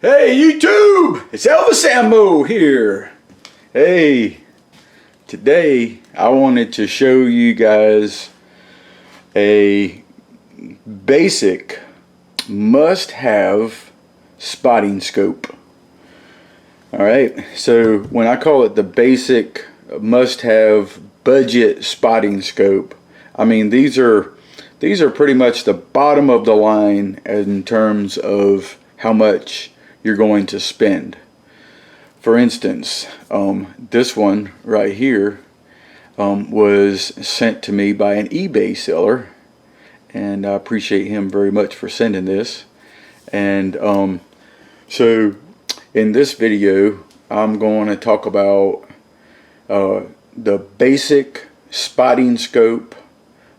Hey YouTube, it's Elvis Ammo here. Hey, today I wanted to show you guys a basic must-have spotting scope. Alright, so when I call it the basic must-have budget spotting scope, I mean these are pretty much the bottom of the line in terms of how much you're going to spend. For instance, this one right here was sent to me by an eBay seller, and I appreciate him very much for sending this. And so in this video I'm going to talk about the basic spotting scope,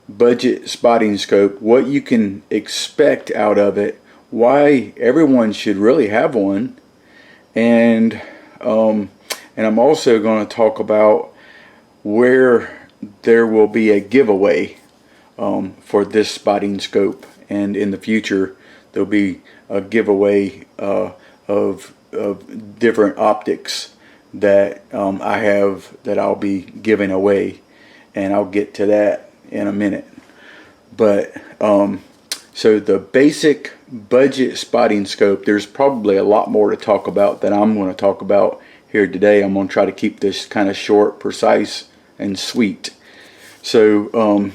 budget spotting scope, what you can expect out of it, why everyone should really have one, and I'm also going to talk about where there will be a giveaway for this spotting scope, and in the future there'll be a giveaway of different optics that I have that I'll be giving away, and I'll get to that in a minute. But so the basic budget spotting scope, there's probably a lot more to talk about than I'm going to talk about here today. I'm going to try to keep this kind of short, precise, and sweet. So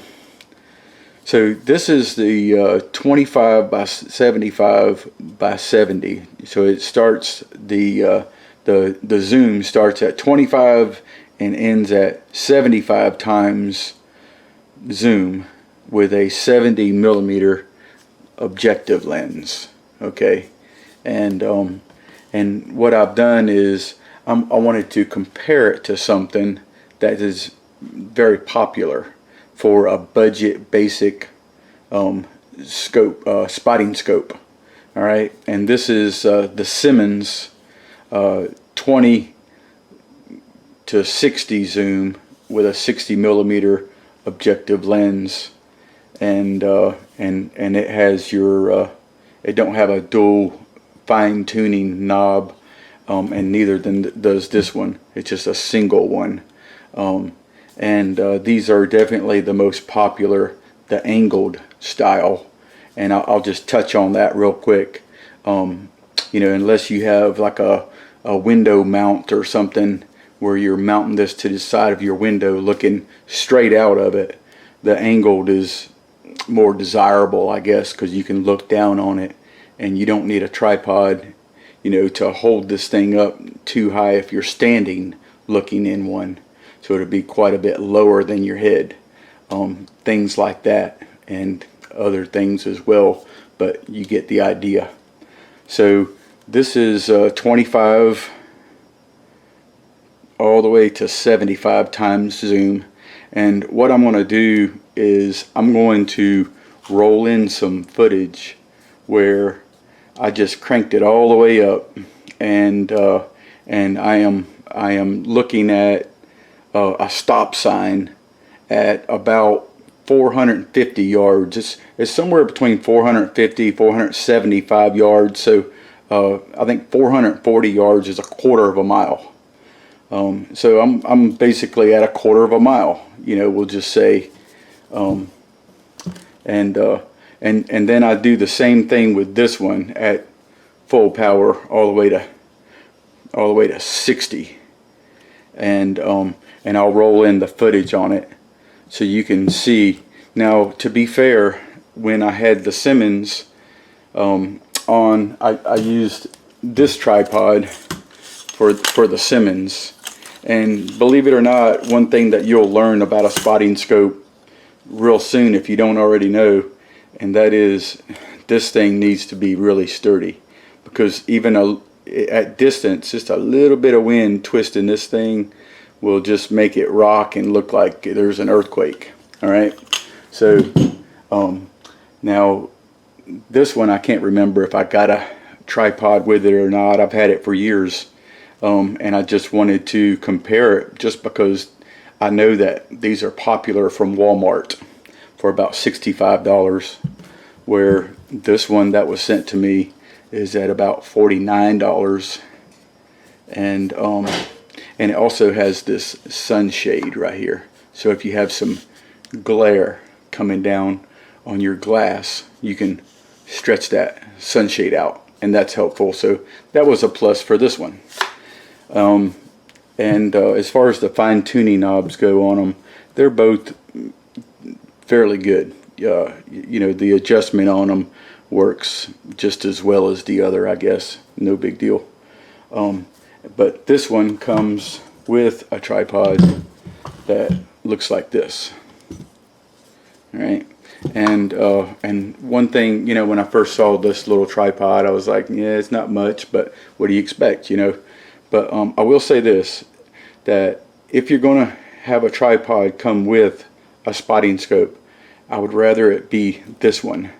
so this is the 25 by 75 by 70. So it starts the zoom starts at 25 and ends at 75 times zoom with a 70 millimeter objective lens. Okay, and what I've done is I wanted to compare it to something that is very popular for a budget basic scope, spotting scope. All right, and this is the SIMMONS 20 to 60 zoom with a 60 millimeter objective lens, and it has your it don't have a dual fine-tuning knob, and neither does this one. It's just a single one, and these are definitely the most popular, the angled style, and I'll just touch on that real quick. You know, unless you have like a window mount or something where you're mounting this to the side of your window looking straight out of it, the angled is more desirable, I guess, because you can look down on it and you don't need a tripod, you know, to hold this thing up too high if you're standing looking in one. So it'll be quite a bit lower than your head. Things like that, and other things as well, but you get the idea. So this is 25 all the way to 75 times zoom, and what I'm going to do is I'm going to roll in some footage where I just cranked it all the way up, and I am looking at a stop sign at about 450 yards. It's somewhere between 450 475 yards, so I think 440 yards is a quarter of a mile. So I'm basically at a quarter of a mile, you know, we'll just say, and then I do the same thing with this one at full power all the way to 60, and I'll roll in the footage on it so you can see. Now, to be fair, when I had the SIMMONS on, I used this tripod for the SIMMONS. And believe it or not, one thing that you'll learn about a spotting scope real soon if you don't already know, and that is this thing needs to be really sturdy, because even at distance, just a little bit of wind twisting this thing will just make it rock and look like there's an earthquake. All right, so now this one, I can't remember if I got a tripod with it or not. I've had it for years. And I just wanted to compare it just because I know that these are popular from Walmart for about $65, where this one that was sent to me is at about $49, and it also has this sunshade right here. So if you have some glare coming down on your glass, you can stretch that sunshade out, and that's helpful. So that was a plus for this one. As far as the fine-tuning knobs go on them, they're both fairly good. You know, the adjustment on them works just as well as the other, I guess. No big deal. But this one comes with a tripod that looks like this. All right. And one thing, you know, when I first saw this little tripod, I was like, yeah, it's not much, but what do you expect, you know? But I will say this, that if you're going to have a tripod come with a spotting scope, I would rather it be this one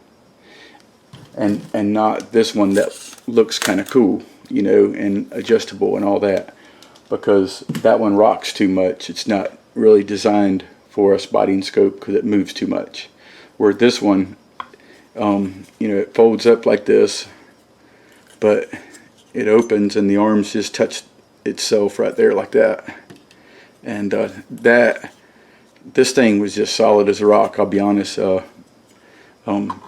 and not this one that looks kind of cool, you know, and adjustable and all that, because that one rocks too much. It's not really designed for a spotting scope because it moves too much. Where this one, you know, it folds up like this, but it opens and the arms just touch itself right there like that. And this thing was just solid as a rock, I'll be honest. You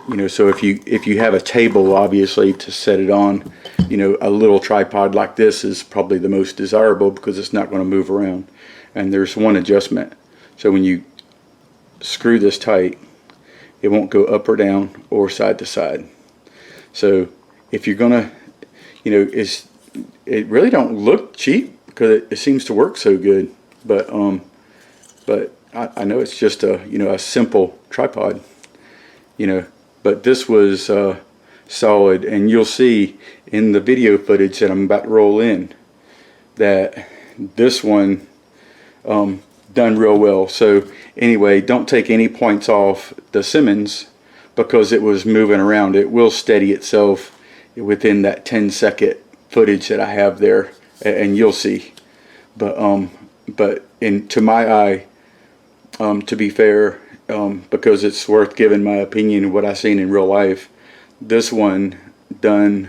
know, so if you have a table, obviously, to set it on, you know, a little tripod like this is probably the most desirable because it's not going to move around. And there's one adjustment. So when you screw this tight, it won't go up or down or side to side. So if you're gonna, you know, it really don't look cheap because it seems to work so good. But I know it's just a, you know, a simple tripod, you know. But this was solid, and you'll see in the video footage that I'm about to roll in that this one done real well. So anyway, don't take any points off the Simmons because it was moving around. It will steady itself within that 10-second footage that I have there, and you'll see. But to my eye, to be fair, because it's worth giving my opinion of what I've seen in real life, this one was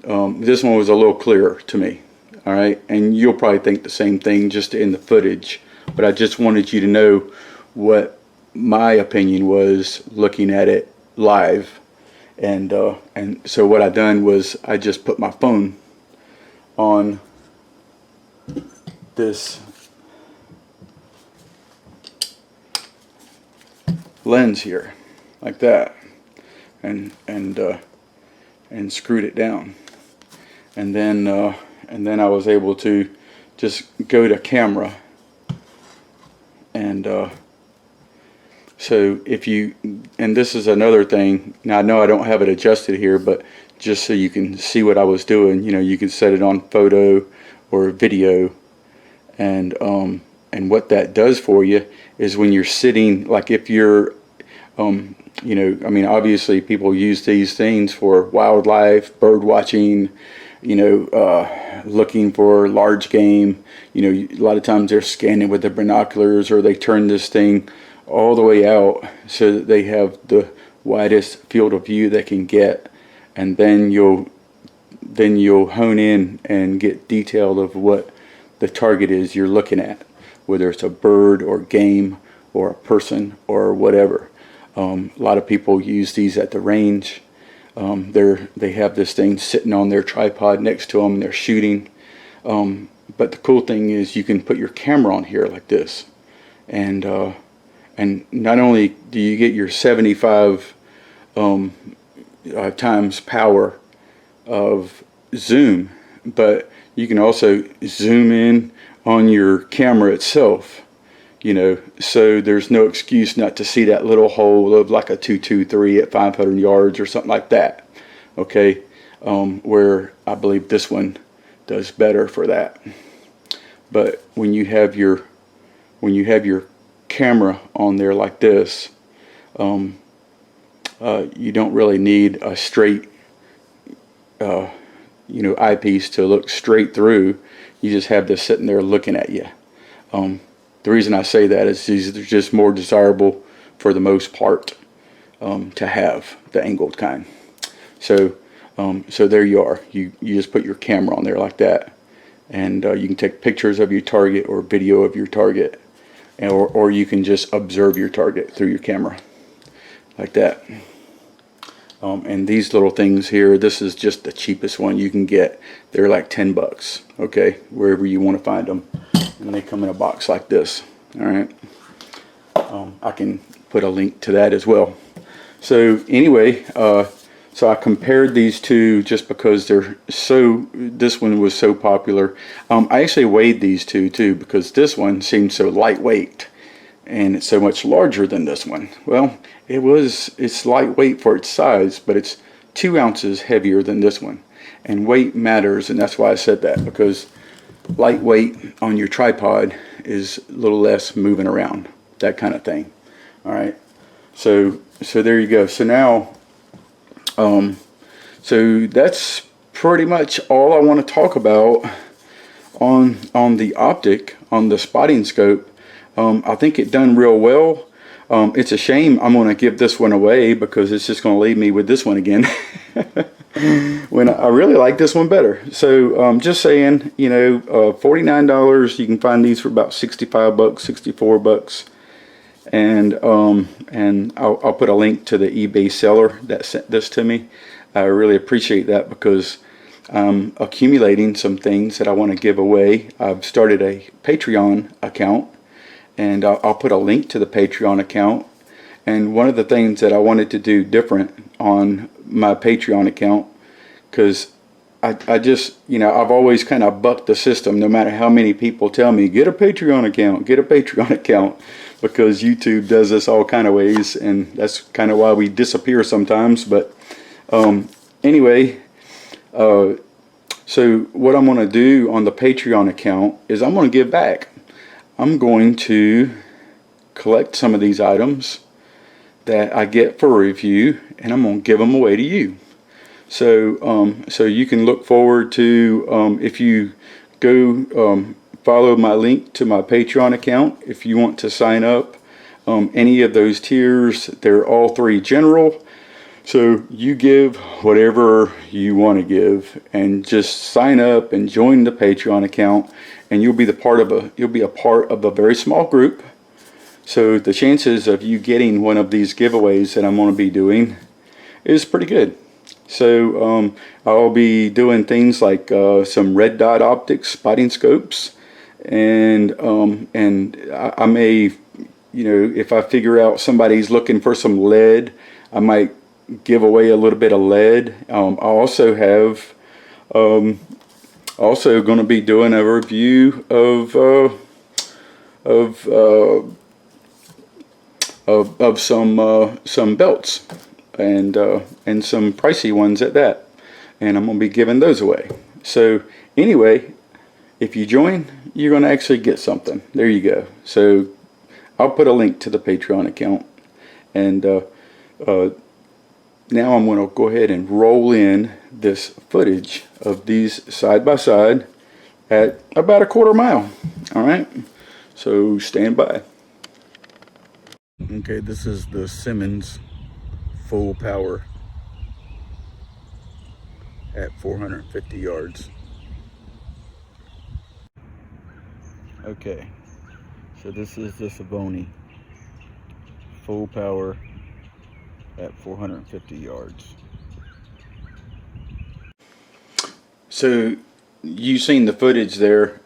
a little clearer to me. All right, and you'll probably think the same thing just in the footage. But I just wanted you to know what my opinion was looking at it live. And so what I done was I just put my phone on this lens here, like that, and screwed it down, and then I was able to just go to camera. And so if you, and this is another thing, now I know I don't have it adjusted here, but just so you can see what I was doing, you know, you can set it on photo or video, and what that does for you is when you're sitting, like if you're, you know, I mean, obviously people use these things for wildlife, bird watching, you know, looking for large game. You know, a lot of times they're scanning with the binoculars, or they turn this thing all the way out so that they have the widest field of view they can get, and then you'll hone in and get detail of what the target is you're looking at, whether it's a bird or game or a person or whatever. A lot of people use these at the range. They have this thing sitting on their tripod next to them and they're shooting. But the cool thing is you can put your camera on here like this, and not only do you get your 75 times power of zoom, but you can also zoom in on your camera itself, you know, so there's no excuse not to see that little hole of like a 223 at 500 yards or something like that. Okay, where I believe this one does better for that. But when you have your camera on there like this, you don't really need a straight you know, eyepiece to look straight through. You just have this sitting there looking at you. The reason I say that is they're just more desirable for the most part to have the angled kind. So So there you are. You just put your camera on there like that, and you can take pictures of your target or video of your target, or you can just observe your target through your camera like that. And these little things here, this is just the cheapest one you can get. They're like 10 bucks, okay, wherever you want to find them. And they come in a box like this. All right. I can put a link to that as well. So anyway, so I compared these two just because this one was so popular. I actually weighed these two too, because this one seemed so lightweight and it's so much larger than this one. Well, it's lightweight for its size, but it's 2 ounces heavier than this one. And weight matters, and that's why I said that, because lightweight on your tripod is a little less moving around, that kind of thing. All right, so there you go. So now, so that's pretty much all I want to talk about on the optic, on the spotting scope. I think it done real well. It's a shame I'm going to give this one away, because it's just going to leave me with this one again. When I really like this one better. So just saying, you know, $49. You can find these for about 65 bucks, 64 bucks. And I'll put a link to the eBay seller that sent this to me. I really appreciate that, because I'm accumulating some things that I want to give away. I've started a Patreon account, and I'll put a link to the Patreon account. And one of the things that I wanted to do different on my Patreon account, because I just, you know, I've always kind of bucked the system, no matter how many people tell me, get a Patreon account, get a Patreon account, because YouTube does this all kind of ways, and that's kind of why we disappear sometimes. But anyway, so what I'm going to do on the Patreon account is I'm going to give back. I'm going to collect some of these items that I get for review, and I'm going to give them away to you. So so you can look forward to, if you go follow my link to my Patreon account, if you want to sign up, any of those tiers, they're all 3 general. So you give whatever you want to give, and just sign up and join the Patreon account, and you'll be a part of a very small group. So the chances of you getting one of these giveaways that I'm going to be doing is pretty good. So I'll be doing things like some red dot optics, spotting scopes, and I may, you know, if I figure out somebody's looking for some lead, I might give away a little bit of lead. I also have also going to be doing a review of some belts, and some pricey ones at that, and I'm going to be giving those away. So anyway, if you join, you're going to actually get something. There you go. So I'll put a link to the Patreon account, and now I'm going to go ahead and roll in this footage of these side by side at about a quarter mile. All right, so stand by. Okay, this is the Simmons full power at 450 yards. Okay, so this is the SVBONY full power at 450 yards. So you've seen the footage there.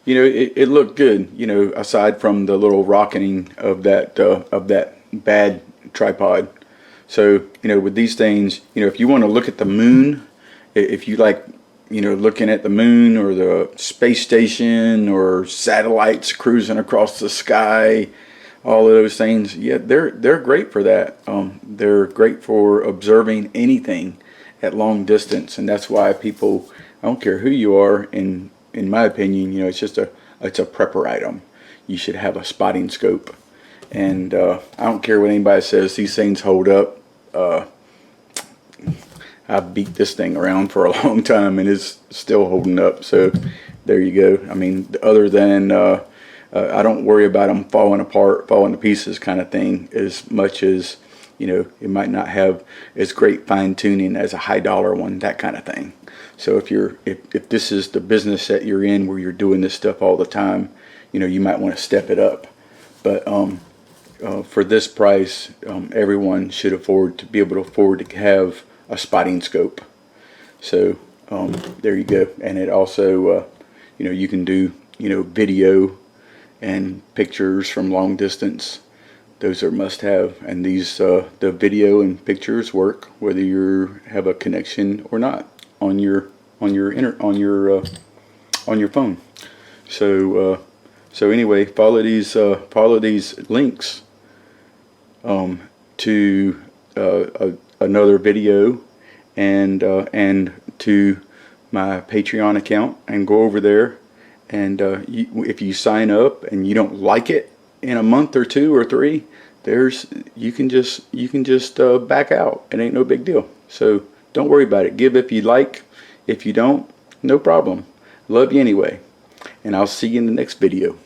You know, it looked good, you know, aside from the little rocketing of that bad tripod. So, you know, with these things, you know, if you want to look at the moon, if you like, you know, looking at the moon or the space station or satellites cruising across the sky, all of those things, yeah, they're great for that. They're great for observing anything at long distance, and that's why people, I don't care who you are, in my opinion, you know, it's a prepper item. You should have a spotting scope, and I don't care what anybody says, these things hold up. I've beat this thing around for a long time, and it's still holding up. So there you go. I mean, other than I don't worry about them falling apart, falling to pieces kind of thing, as much as, You know, it might not have as great fine tuning as a high dollar one, that kind of thing. So if this is the business that you're in where you're doing this stuff all the time, you know, you might want to step it up. But for this price, everyone should be able to afford to have a spotting scope. So there you go. And it also, you know, you can do, you know, video and pictures from long distance. Those are must have. And these, the video and pictures work whether you have a connection or not on your phone. So anyway, follow these links to another video and to my Patreon account, and go over there, and if you sign up and you don't like it in a month or 2 or 3, you can just back out. It ain't no big deal. So don't worry about it. Give if you like. If you don't, no problem. Love you anyway. And I'll see you in the next video.